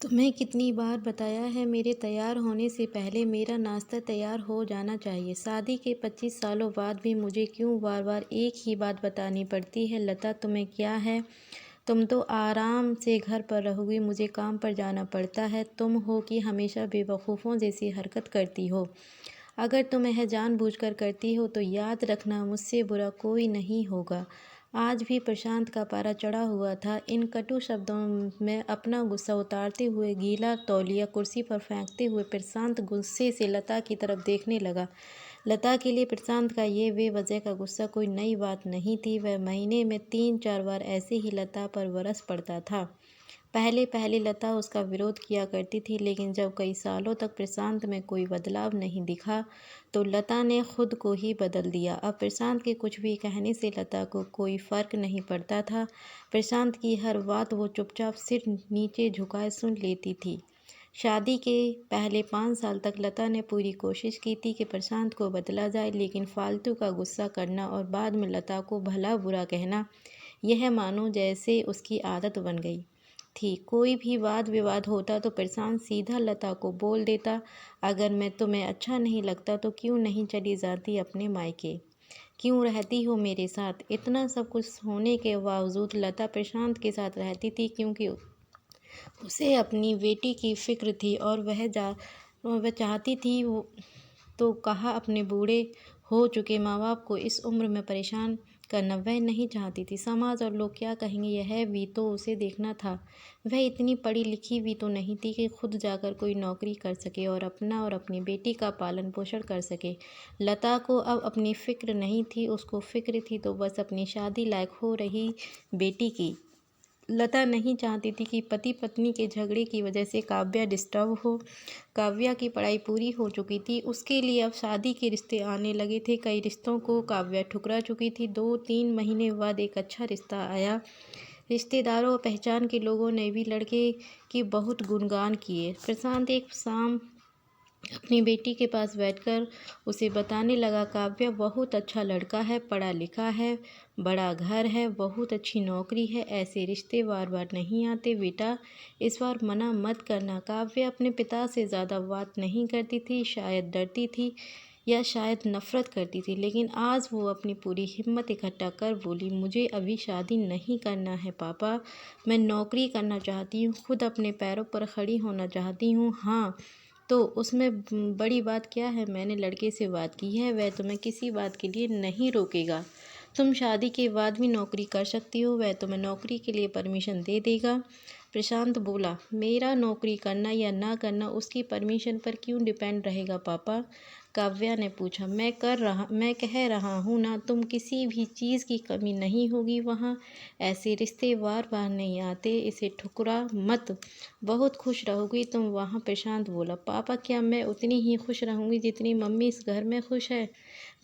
तुम्हें कितनी बार बताया है मेरे तैयार होने से पहले मेरा नाश्ता तैयार हो जाना चाहिए। शादी के 25 सालों बाद भी मुझे क्यों बार बार एक ही बात बतानी पड़ती है। लता, तुम्हें क्या है? तुम तो आराम से घर पर रहोगी, मुझे काम पर जाना पड़ता है। तुम हो कि हमेशा बेवकूफ़ों जैसी हरकत करती हो। अगर तुम यह जानबूझकर करती हो तो याद रखना, मुझसे बुरा कोई नहीं होगा। आज भी प्रशांत का पारा चढ़ा हुआ था। इन कटु शब्दों में अपना गुस्सा उतारते हुए गीला तौलिया कुर्सी पर फेंकते हुए प्रशांत गुस्से से लता की तरफ देखने लगा। लता के लिए प्रशांत का ये बेवजह का गुस्सा कोई नई बात नहीं थी। वह महीने में 3-4 बार ऐसे ही लता पर बरस पड़ता था। पहले पहले लता उसका विरोध किया करती थी, लेकिन जब कई सालों तक प्रशांत में कोई बदलाव नहीं दिखा तो लता ने खुद को ही बदल दिया। अब प्रशांत के कुछ भी कहने से लता को कोई फ़र्क नहीं पड़ता था। प्रशांत की हर बात वो चुपचाप सिर नीचे झुकाए सुन लेती थी। शादी के पहले 5 साल तक लता ने पूरी कोशिश की थी कि प्रशांत को बदला जाए, लेकिन फालतू का गुस्सा करना और बाद में लता को भला बुरा कहना, यह मानो जैसे उसकी आदत बन गई थी। कोई भी वाद विवाद होता तो प्रशांत सीधा लता को बोल देता, अगर मैं तुम्हें अच्छा नहीं लगता तो क्यों नहीं चली जाती अपने मायके, क्यों रहती हो मेरे साथ। इतना सब कुछ होने के बावजूद लता प्रशांत के साथ रहती थी, क्योंकि उसे अपनी बेटी की फिक्र थी और वह चाहती थी तो कहा अपने बूढ़े हो चुके माँ बाप को इस उम्र में परेशान करना वह नहीं चाहती थी। समाज और लोग क्या कहेंगे, यह भी तो उसे देखना था। वह इतनी पढ़ी लिखी भी तो नहीं थी कि खुद जाकर कोई नौकरी कर सके और अपना और अपनी बेटी का पालन पोषण कर सके। लता को अब अपनी फिक्र नहीं थी, उसको फिक्र थी तो बस अपनी शादी लायक हो रही बेटी की। लता नहीं चाहती थी कि पति पत्नी के झगड़े की वजह से काव्या डिस्टर्ब हो। काव्या की पढ़ाई पूरी हो चुकी थी, उसके लिए अब शादी के रिश्ते आने लगे थे। कई रिश्तों को काव्या ठुकरा चुकी थी। 2-3 महीने बाद एक अच्छा रिश्ता आया। रिश्तेदारों और पहचान के लोगों ने भी लड़के की बहुत गुणगान किए। प्रशांत एक शाम अपनी बेटी के पास बैठकर उसे बताने लगा, काव्या बहुत अच्छा लड़का है, पढ़ा लिखा है, बड़ा घर है, बहुत अच्छी नौकरी है। ऐसे रिश्ते बार बार नहीं आते बेटा, इस बार मना मत करना। काव्या अपने पिता से ज़्यादा बात नहीं करती थी, शायद डरती थी या शायद नफ़रत करती थी, लेकिन आज वो अपनी पूरी हिम्मत इकट्ठा कर बोली, मुझे अभी शादी नहीं करना है पापा, मैं नौकरी करना चाहती हूँ, खुद अपने पैरों पर खड़ी होना चाहती हूँ। हाँ तो उसमें बड़ी बात क्या है, मैंने लड़के से बात की है, वह तुम्हें किसी बात के लिए नहीं रोकेगा। तुम शादी के बाद भी नौकरी कर सकती हो, वह तुम्हें नौकरी के लिए परमिशन दे देगा। प्रशांत बोला, मेरा नौकरी करना या ना करना उसकी परमिशन पर क्यों डिपेंड रहेगा पापा? काव्या ने पूछा, मैं कह रहा हूँ ना, तुम किसी भी चीज़ की कमी नहीं होगी वहाँ। ऐसे रिश्ते बार बार नहीं आते, इसे ठुकरा मत, बहुत खुश रहोगी तुम वहाँ। प्रशांत बोला, पापा क्या मैं उतनी ही खुश रहूँगी जितनी मम्मी इस घर में खुश है?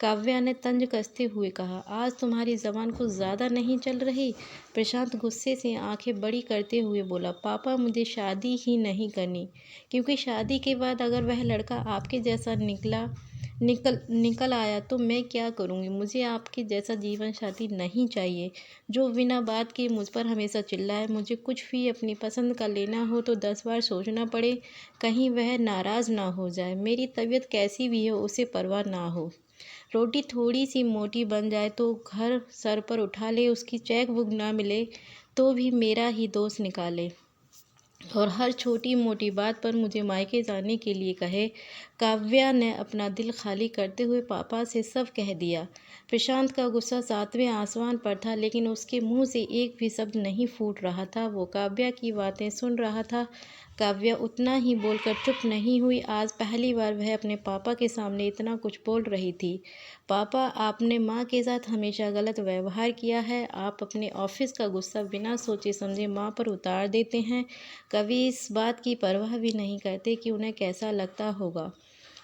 काव्या ने तंज कसते हुए कहा, आज तुम्हारी ज़बान कुछ ज़्यादा नहीं चल रही? प्रशांत गुस्से से आंखें बड़ी करते हुए बोला, पापा मुझे शादी ही नहीं करनी, क्योंकि शादी के बाद अगर वह लड़का आपके जैसा निकल आया तो मैं क्या करूँगी? मुझे आपके जैसा जीवन साथी नहीं चाहिए जो बिना बात के मुझ पर हमेशा चिल्लाए। मुझे कुछ भी अपनी पसंद का लेना हो तो 10 बार सोचना पड़े, कहीं वह नाराज़ ना हो जाए। मेरी तबीयत कैसी भी हो उसे परवाह ना हो। रोटी थोड़ी सी मोटी बन जाए तो घर सर पर उठा ले, उसकी चेक बुक ना मिले तो भी मेरा ही दोष निकाले, और हर छोटी मोटी बात पर मुझे मायके जाने के लिए कहे। काव्या ने अपना दिल खाली करते हुए पापा से सब कह दिया। प्रशांत का गुस्सा 7वें आसमान पर था, लेकिन उसके मुंह से एक भी शब्द नहीं फूट रहा था। वो काव्या की बातें सुन रहा था। काव्या उतना ही बोलकर चुप नहीं हुई। आज पहली बार वह अपने पापा के सामने इतना कुछ बोल रही थी। पापा, आपने माँ के साथ हमेशा गलत व्यवहार किया है। आप अपने ऑफिस का गुस्सा बिना सोचे समझे माँ पर उतार देते हैं, कभी इस बात की परवाह भी नहीं करते कि उन्हें कैसा लगता होगा।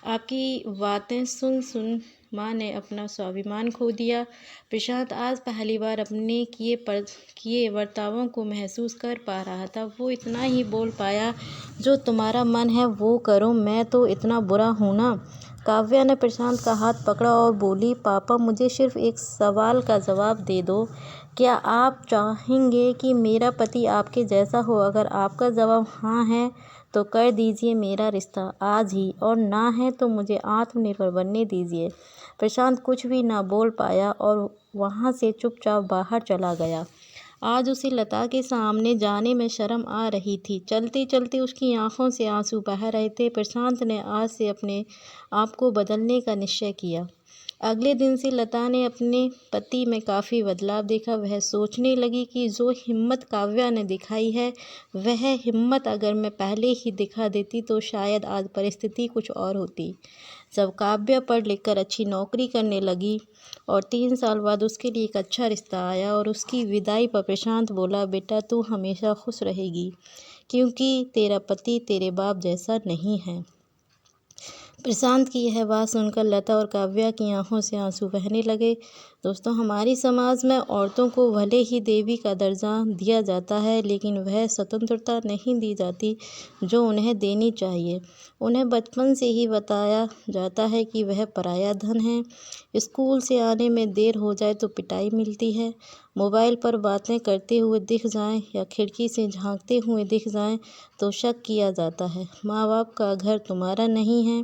आपकी बातें सुन सुन माँ ने अपना स्वाभिमान खो दिया। प्रशांत आज पहली बार अपने किए बर्तावों को महसूस कर पा रहा था। वो इतना ही बोल पाया, जो तुम्हारा मन है वो करो, मैं तो इतना बुरा हूँ ना? काव्या ने प्रशांत का हाथ पकड़ा और बोली, पापा मुझे सिर्फ एक सवाल का जवाब दे दो, क्या आप चाहेंगे कि मेरा पति आपके जैसा हो? अगर आपका जवाब हाँ है तो कर दीजिए मेरा रिश्ता आज ही, और ना है तो मुझे आत्मनिर्भर बनने दीजिए। प्रशांत कुछ भी ना बोल पाया और वहाँ से चुपचाप बाहर चला गया। आज उसे लता के सामने जाने में शर्म आ रही थी। चलते चलते उसकी आंखों से आंसू बह रहे थे। प्रशांत ने आज से अपने आप को बदलने का निश्चय किया। अगले दिन से लता ने अपने पति में काफ़ी बदलाव देखा। वह सोचने लगी कि जो हिम्मत काव्या ने दिखाई है, वह हिम्मत अगर मैं पहले ही दिखा देती तो शायद आज परिस्थिति कुछ और होती। जब काव्या पढ़ लिख कर अच्छी नौकरी करने लगी और 3 साल बाद उसके लिए एक अच्छा रिश्ता आया और उसकी विदाई पर प्रशांत बोला, बेटा तू हमेशा खुश रहेगी, क्योंकि तेरा पति तेरे बाप जैसा नहीं है। प्रशांत की यह बात सुनकर लता और काव्या की आंखों से आंसू बहने लगे। दोस्तों, हमारी समाज में औरतों को भले ही देवी का दर्जा दिया जाता है, लेकिन वह स्वतंत्रता नहीं दी जाती जो उन्हें देनी चाहिए। उन्हें बचपन से ही बताया जाता है कि वह पराया धन है। स्कूल से आने में देर हो जाए तो पिटाई मिलती है। मोबाइल पर बातें करते हुए दिख जाएं या खिड़की से झांकते हुए दिख जाएं तो शक किया जाता है। माँ बाप का घर तुम्हारा नहीं है,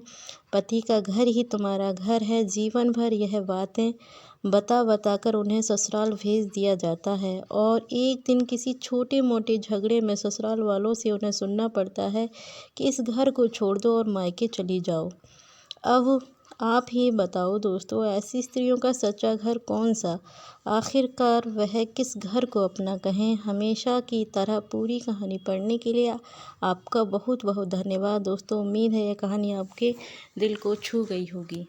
पति का घर ही तुम्हारा घर है। जीवन भर यह बातें बता कर उन्हें ससुराल भेज दिया जाता है और एक दिन किसी छोटे मोटे झगड़े में ससुराल वालों से उन्हें सुनना पड़ता है कि इस घर को छोड़ दो और मायके चली जाओ। अब आप ही बताओ दोस्तों, ऐसी स्त्रियों का सच्चा घर कौन सा? आखिरकार वह किस घर को अपना कहें? हमेशा की तरह पूरी कहानी पढ़ने के लिए आपका बहुत बहुत धन्यवाद दोस्तों। उम्मीद है यह कहानी आपके दिल को छू गई होगी।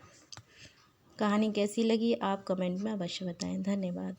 कहानी कैसी लगी आप कमेंट में अवश्य बताएं। धन्यवाद।